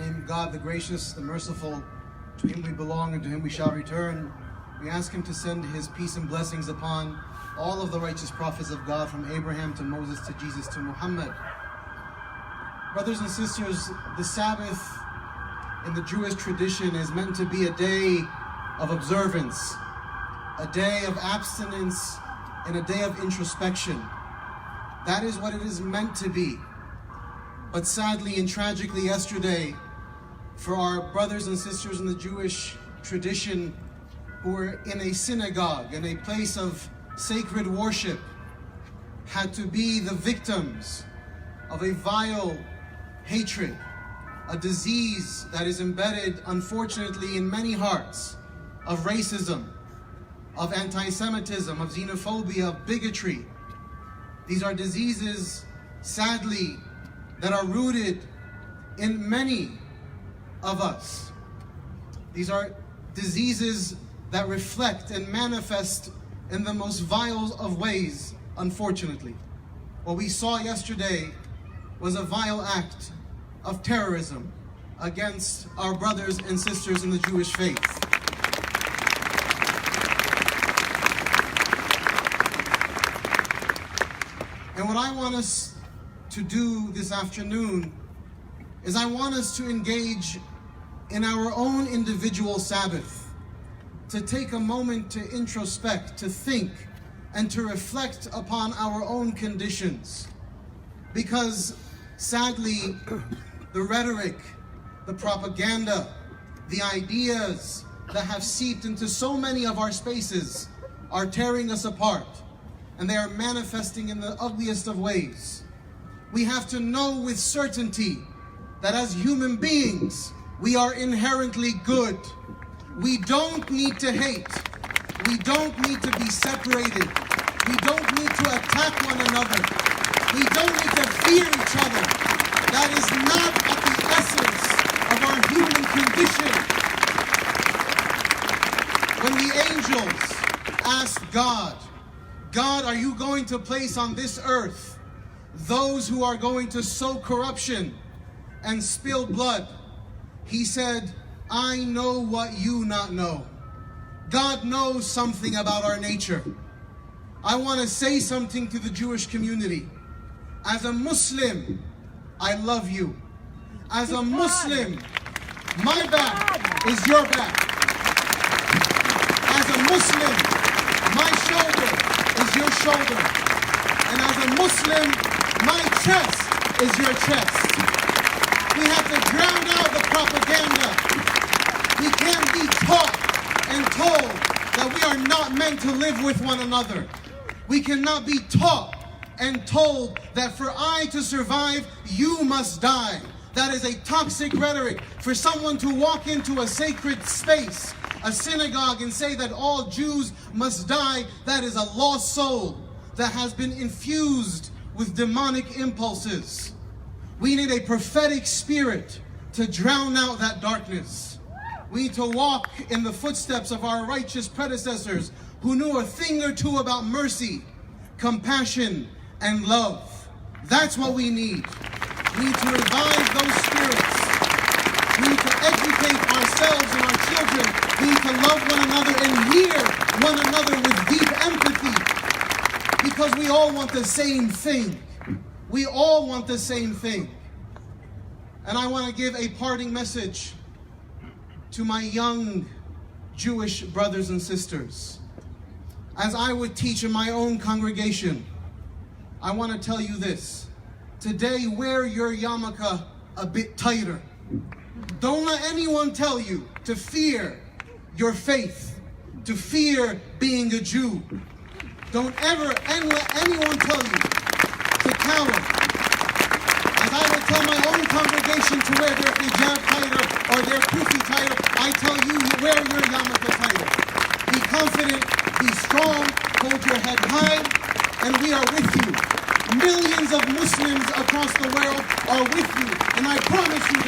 name of God, the gracious, the merciful, to Him we belong and to Him we shall return. We ask Him to send His peace and blessings upon all of the righteous prophets of God, from Abraham to Moses to Jesus to Muhammad. Brothers and sisters, the Sabbath in the Jewish tradition is meant to be a day of observance, a day of abstinence, and a day of introspection. That is what it is meant to be. But sadly and tragically yesterday, for our brothers and sisters in the Jewish tradition who were in a synagogue, in a place of sacred worship, had to be the victims of a vile hatred, a disease that is embedded, unfortunately, in many hearts, of racism, of anti-Semitism, of xenophobia, of bigotry. These are diseases, sadly, that are rooted in many of us. These are diseases that reflect and manifest in the most vile of ways, unfortunately. What we saw yesterday was a vile act of terrorism against our brothers and sisters in the Jewish faith. And what I want us to do this afternoon is I want us to engage in our own individual Sabbath, to take a moment to introspect, to think, and to reflect upon our own conditions. Because sadly, the rhetoric, the propaganda, the ideas that have seeped into so many of our spaces are tearing us apart, and they are manifesting in the ugliest of ways. We have to know with certainty that as human beings, we are inherently good. We don't need to hate. We don't need to be separated. We don't need to attack one another. We don't need to fear each other. That is not at the essence of our human condition. When the angels asked God, God, are you going to place on this earth those who are going to sow corruption and spill blood? He said, I know what you not know. God knows something about our nature. I want to say something to the Jewish community. As a Muslim, I love you. As a Muslim, my back is your back. As a Muslim, my shoulder is your shoulder. And as a Muslim, my chest is your chest. We have to drown out the propaganda. We can't be taught and told that we are not meant to live with one another. We cannot be taught and told that for I to survive, you must die. That is a toxic rhetoric. For someone to walk into a sacred space, a synagogue, and say that all Jews must die, that is a lost soul that has been infused with demonic impulses. We need a prophetic spirit to drown out that darkness. We need to walk in the footsteps of our righteous predecessors who knew a thing or two about mercy, compassion, and love. That's what we need. We need to revive those spirits. We need to educate ourselves and our children. We need to love one another and hear one another with deep empathy. Because we all want the same thing. We all want the same thing. And I want to give a parting message to my young Jewish brothers and sisters. As I would teach in my own congregation, I want to tell you this. Today, wear your yarmulke a bit tighter. Don't let anyone tell you to fear your faith, to fear being a Jew. Don't ever let anyone tell you to cower. As I would tell my own congregation to wear their hijab tighter or their kufi tighter, I tell you, wear your yarmulke tighter. Be confident, be strong, hold your head high, and we are with you. Millions of Muslims across the world are with you, and I promise you